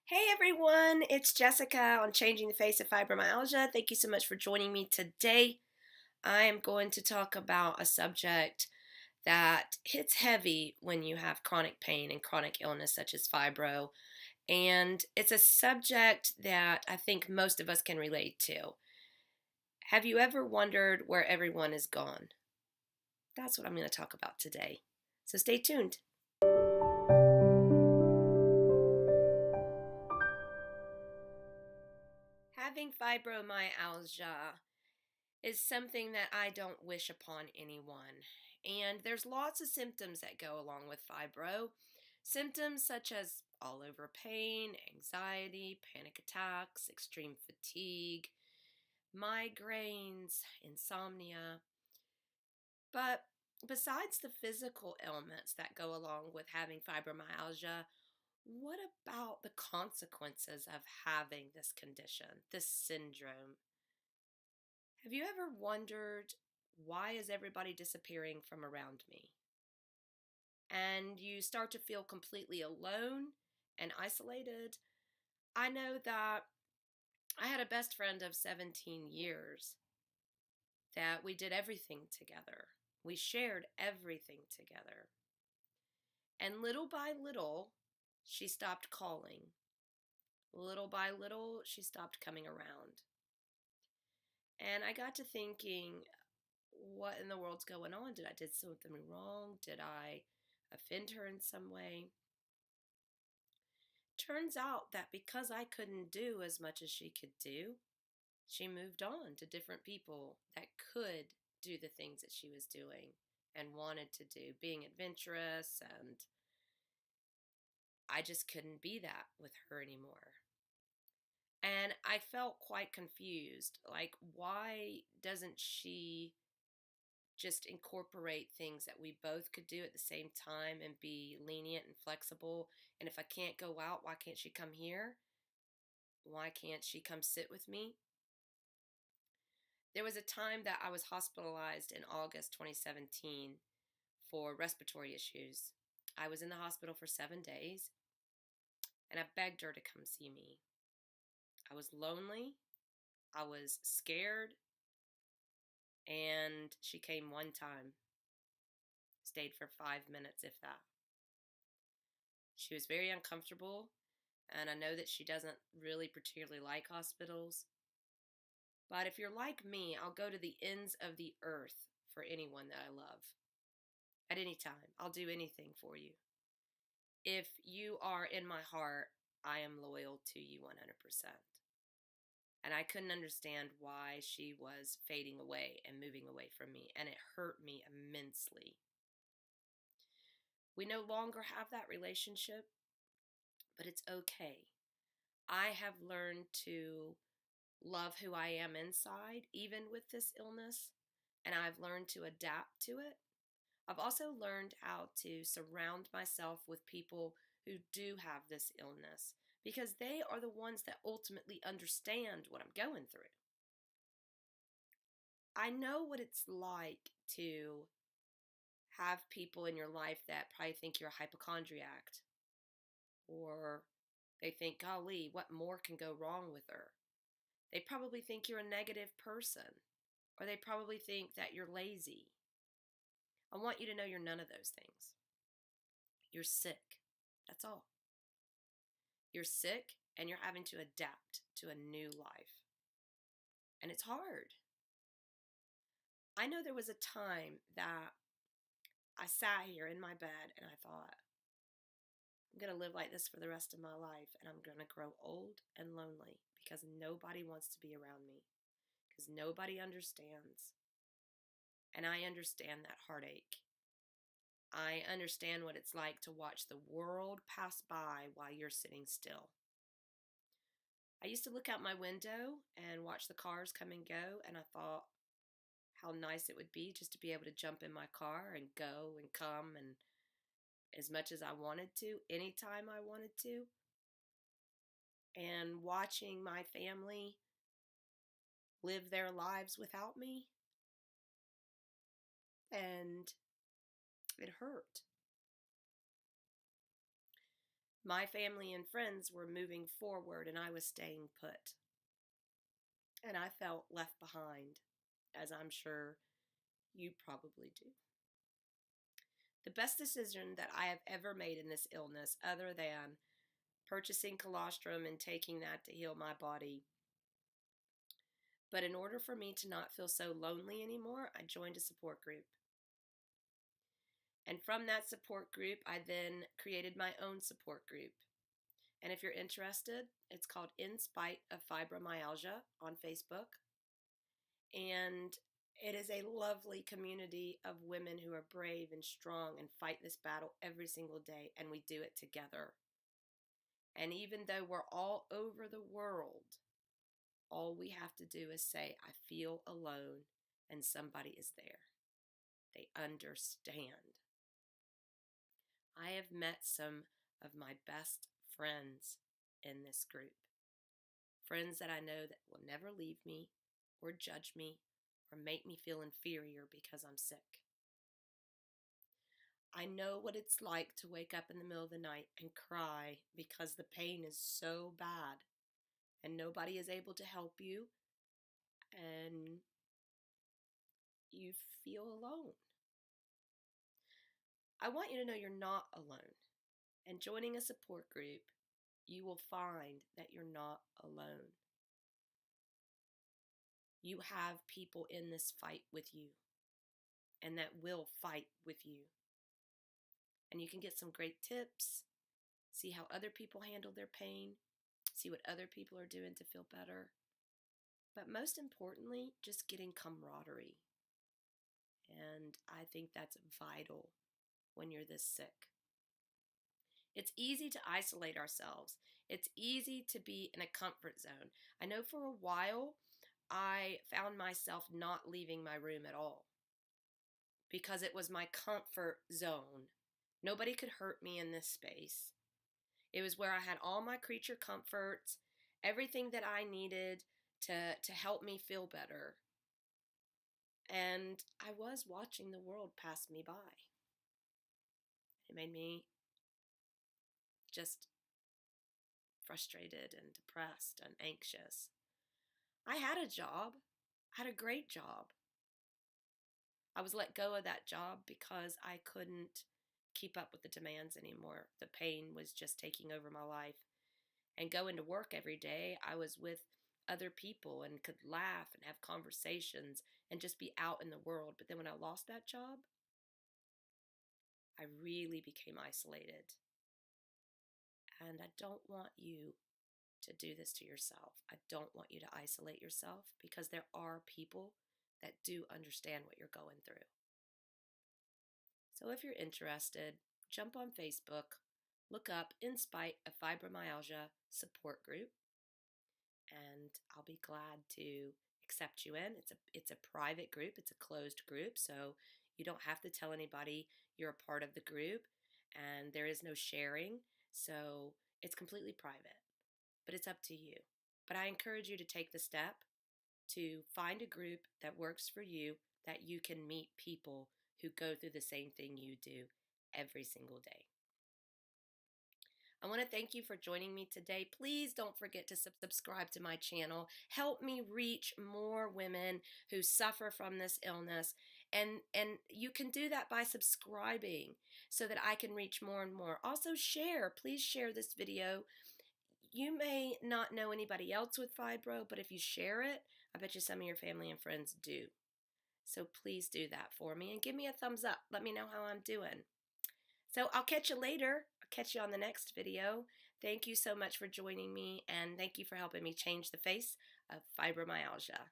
Hey everyone, it's Jessica on Changing the Face of Fibromyalgia. Thank you so much for joining me today. I am going to talk about a subject that hits heavy when you have chronic pain and chronic illness such as fibro. And it's a subject that I think most of us can relate to. Have you ever wondered where everyone is gone? That's what I'm going to talk about today. So stay tuned. Having fibromyalgia is something that I don't wish upon anyone. And there's lots of symptoms that go along with fibro. Symptoms such as all over pain, anxiety, panic attacks, extreme fatigue, migraines, insomnia. But besides the physical ailments that go along with having fibromyalgia, what about the consequences of having this condition, this syndrome? Have you ever wondered, why is everybody disappearing from around me? And you start to feel completely alone and isolated. I know that I had a best friend of 17 years that we did everything together. We shared everything together. And little by little, she stopped calling. Little by little, she stopped coming around. And I got to thinking, what in the world's going on? Did I did something wrong? Did I offend her in some way? Turns out that because I couldn't do as much as she could do, she moved on to different people that could do the things that she was doing and wanted to do, being adventurous, and I just couldn't be that with her anymore. And I felt quite confused. Like, why doesn't she just incorporate things that we both could do at the same time and be lenient and flexible? And if I can't go out, why can't she come here? Why can't she come sit with me? There was a time that I was hospitalized in August 2017 for respiratory issues. I was in the hospital for 7 days and I begged her to come see me. I was lonely, I was scared, and she came one time, stayed for 5 minutes, if that. She was very uncomfortable, and I know that she doesn't really particularly like hospitals. But if you're like me, I'll go to the ends of the earth for anyone that I love. At any time, I'll do anything for you. If you are in my heart, I am loyal to you 100%. And I couldn't understand why she was fading away and moving away from me, and it hurt me immensely. We no longer have that relationship, but it's okay. I have learned to love who I am inside, even with this illness, and I've learned to adapt to it. I've also learned how to surround myself with people who do have this illness because they are the ones that ultimately understand what I'm going through. I know what it's like to have people in your life that probably think you're a hypochondriac, or they think, golly, what more can go wrong with her? They probably think you're a negative person, or they probably think that you're lazy. I want you to know you're none of those things. You're sick. That's all. You're sick and you're having to adapt to a new life. And it's hard. I know there was a time that I sat here in my bed and I thought, I'm going to live like this for the rest of my life, and I'm going to grow old and lonely because nobody wants to be around me, because nobody understands. And I understand that heartache. I understand what it's like to watch the world pass by while you're sitting still. I used to look out my window and watch the cars come and go, and I thought how nice it would be just to be able to jump in my car and go and come and as much as I wanted to, anytime I wanted to. And watching my family live their lives without me, and it hurt. My family and friends were moving forward and I was staying put. And I felt left behind, as I'm sure you probably do. The best decision that I have ever made in this illness, other than purchasing colostrum and taking that to heal my body. But in order for me to not feel so lonely anymore, I joined a support group. And from that support group, I then created my own support group. And if you're interested, it's called In Spite of Fibromyalgia on Facebook. And it is a lovely community of women who are brave and strong and fight this battle every single day, and we do it together. And even though we're all over the world, all we have to do is say, I feel alone, and somebody is there. They understand. I have met some of my best friends in this group. Friends that I know that will never leave me or judge me or make me feel inferior because I'm sick. I know what it's like to wake up in the middle of the night and cry because the pain is so bad and nobody is able to help you and you feel alone. I want you to know you're not alone. And joining a support group, you will find that you're not alone. You have people in this fight with you and that will fight with you. And you can get some great tips, see how other people handle their pain, see what other people are doing to feel better. But most importantly, just getting camaraderie. And I think that's vital when you're this sick. It's easy to isolate ourselves. It's easy to be in a comfort zone. I know for a while, I found myself not leaving my room at all because it was my comfort zone. Nobody could hurt me in this space. It was where I had all my creature comforts, everything that I needed to help me feel better. And I was watching the world pass me by. It made me just frustrated and depressed and anxious. I had a job. I had a great job. I was let go of that job because I couldn't keep up with the demands anymore. The pain was just taking over my life. And going to work every day, I was with other people and could laugh and have conversations and just be out in the world. But then when I lost that job, I really became isolated. And I don't want you to do this to yourself. I don't want you to isolate yourself because there are people that do understand what you're going through. So if you're interested, jump on Facebook, look up In Spite of Fibromyalgia Support Group, and I'll be glad to accept you in. It's a private group. It's a closed group, so you don't have to tell anybody you're a part of the group, and there is no sharing, so it's completely private, but it's up to you. But I encourage you to take the step to find a group that works for you, that you can meet people who go through the same thing you do every single day. I want to thank you for joining me today. Please don't forget to subscribe to my channel. Help me reach more women who suffer from this illness. And you can do that by subscribing so that I can reach more and more. Also share. Please share this video. You may not know anybody else with fibro, but if you share it, I bet you some of your family and friends do. So please do that for me and give me a thumbs up. Let me know how I'm doing. So I'll catch you later. I'll catch you on the next video. Thank you so much for joining me, and thank you for helping me change the face of fibromyalgia.